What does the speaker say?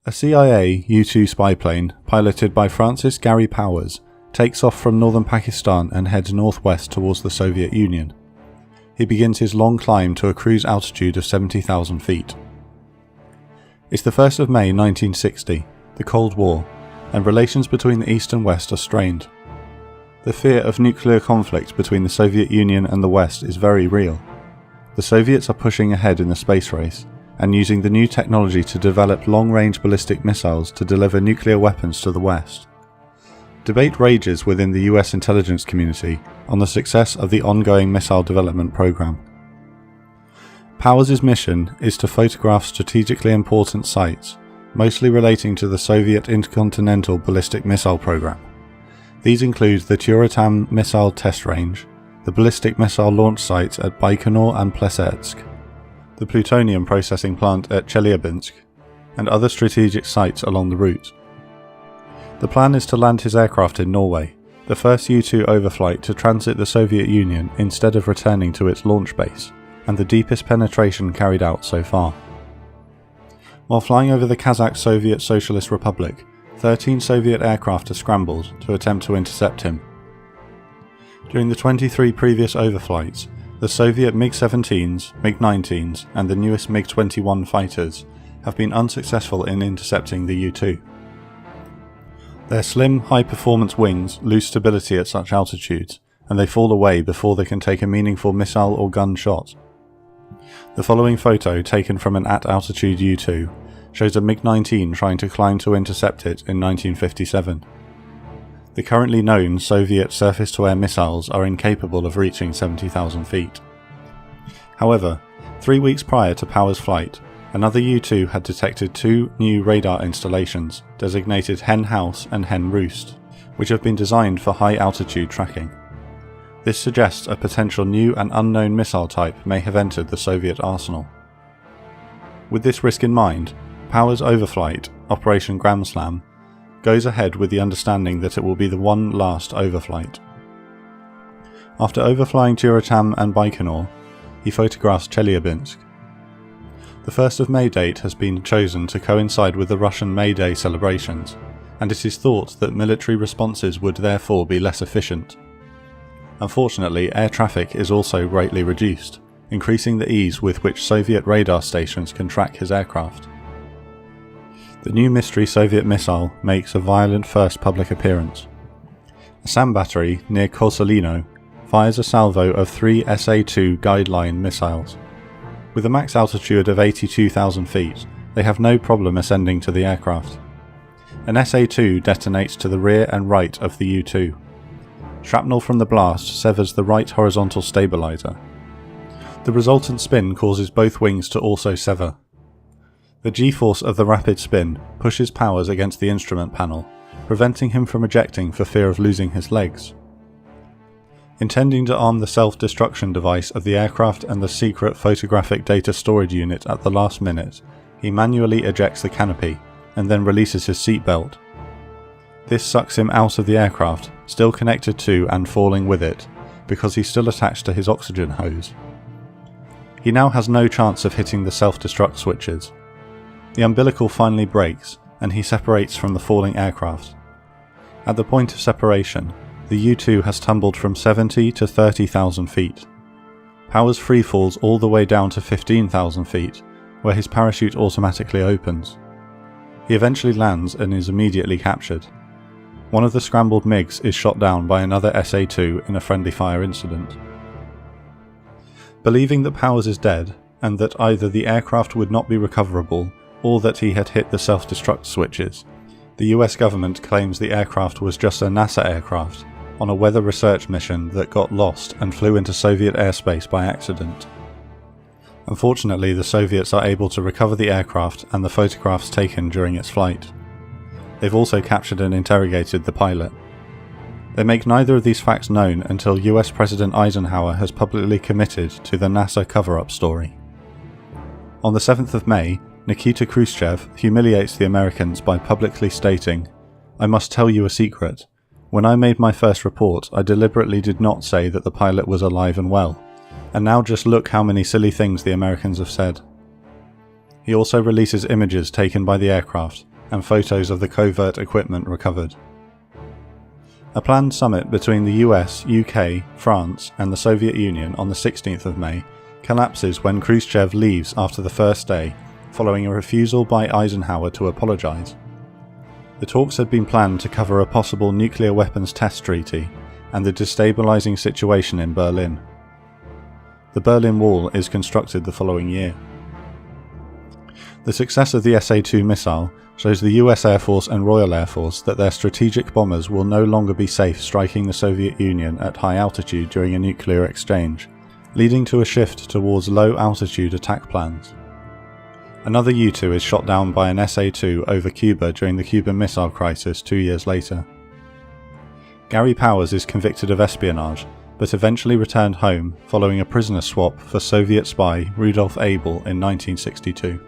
A CIA U-2 spy plane, piloted by Francis Gary Powers, takes off from northern Pakistan and heads northwest towards the Soviet Union. He begins his long climb to a cruise altitude of 70,000 feet. It's the 1st of May 1960, the Cold War, and relations between the East and West are strained. The fear of nuclear conflict between the Soviet Union and the West is very real. The Soviets are pushing ahead in the space race, and using the new technology to develop long-range ballistic missiles to deliver nuclear weapons to the West. Debate rages within the US intelligence community on the success of the ongoing missile development program. Powers' mission is to photograph strategically important sites, mostly relating to the Soviet intercontinental ballistic missile program. These include the Tyuratam missile test range, the ballistic missile launch sites at Baikonur and Plesetsk, the plutonium processing plant at Chelyabinsk, and other strategic sites along the route. The plan is to land his aircraft in Norway, the first U-2 overflight to transit the Soviet Union instead of returning to its launch base, and the deepest penetration carried out so far. While flying over the Kazakh Soviet Socialist Republic, 13 Soviet aircraft are scrambled to attempt to intercept him. During the 23 previous overflights, the Soviet MiG-17s, MiG-19s, and the newest MiG-21 fighters have been unsuccessful in intercepting the U-2. Their slim, high-performance wings lose stability at such altitudes, and they fall away before they can take a meaningful missile or gun shot. The following photo, taken from an at-altitude U-2, shows a MiG-19 trying to climb to intercept it in 1957. The currently known Soviet surface-to-air missiles are incapable of reaching 70,000 feet. However, 3 weeks prior to Powers' flight, another U-2 had detected 2 new radar installations, designated Hen House and Hen Roost, which have been designed for high-altitude tracking. This suggests a potential new and unknown missile type may have entered the Soviet arsenal. With this risk in mind, Powers' overflight, Operation Grand Slam, goes ahead with the understanding that it will be the one last overflight. After overflying Tyuratam and Baikonur, he photographs Chelyabinsk. The 1st of May date has been chosen to coincide with the Russian May Day celebrations, and it is thought that military responses would therefore be less efficient. Unfortunately, air traffic is also greatly reduced, increasing the ease with which Soviet radar stations can track his aircraft. The new mystery Soviet missile makes a violent first public appearance. A SAM battery near Kosalino fires a salvo of 3 SA-2 guideline missiles. With a max altitude of 82,000 feet, they have no problem ascending to the aircraft. An SA-2 detonates to the rear and right of the U-2. Shrapnel from the blast severs the right horizontal stabilizer. The resultant spin causes both wings to also sever. The G-force of the rapid spin pushes Powers against the instrument panel, preventing him from ejecting for fear of losing his legs. Intending to arm the self-destruction device of the aircraft and the secret photographic data storage unit at the last minute, he manually ejects the canopy and then releases his seatbelt. This sucks him out of the aircraft, still connected to and falling with it, because he's still attached to his oxygen hose. He now has no chance of hitting the self-destruct switches. The umbilical finally breaks, and he separates from the falling aircraft. At the point of separation, the U-2 has tumbled from 70 to 30,000 feet. Powers freefalls all the way down to 15,000 feet, where his parachute automatically opens. He eventually lands and is immediately captured. One of the scrambled MiGs is shot down by another SA-2 in a friendly fire incident. Believing that Powers is dead, and that either the aircraft would not be recoverable, or that he had hit the self-destruct switches, the US government claims the aircraft was just a NASA aircraft on a weather research mission that got lost and flew into Soviet airspace by accident. Unfortunately, the Soviets are able to recover the aircraft and the photographs taken during its flight. They've also captured and interrogated the pilot. They make neither of these facts known until US President Eisenhower has publicly committed to the NASA cover-up story. On the 7th of May, Nikita Khrushchev humiliates the Americans by publicly stating, "I must tell you a secret. When I made my first report, I deliberately did not say that the pilot was alive and well. And now just look how many silly things the Americans have said." He also releases images taken by the aircraft, and photos of the covert equipment recovered. A planned summit between the US, UK, France and the Soviet Union on the 16th of May collapses when Khrushchev leaves after the first day, following a refusal by Eisenhower to apologise. The talks had been planned to cover a possible nuclear weapons test treaty and the destabilising situation in Berlin. The Berlin Wall is constructed the following year. The success of the SA-2 missile shows the US Air Force and Royal Air Force that their strategic bombers will no longer be safe striking the Soviet Union at high altitude during a nuclear exchange, leading to a shift towards low-altitude attack plans. Another U-2 is shot down by an SA-2 over Cuba during the Cuban Missile Crisis 2 years later. Gary Powers is convicted of espionage, but eventually returned home following a prisoner swap for Soviet spy Rudolf Abel in 1962.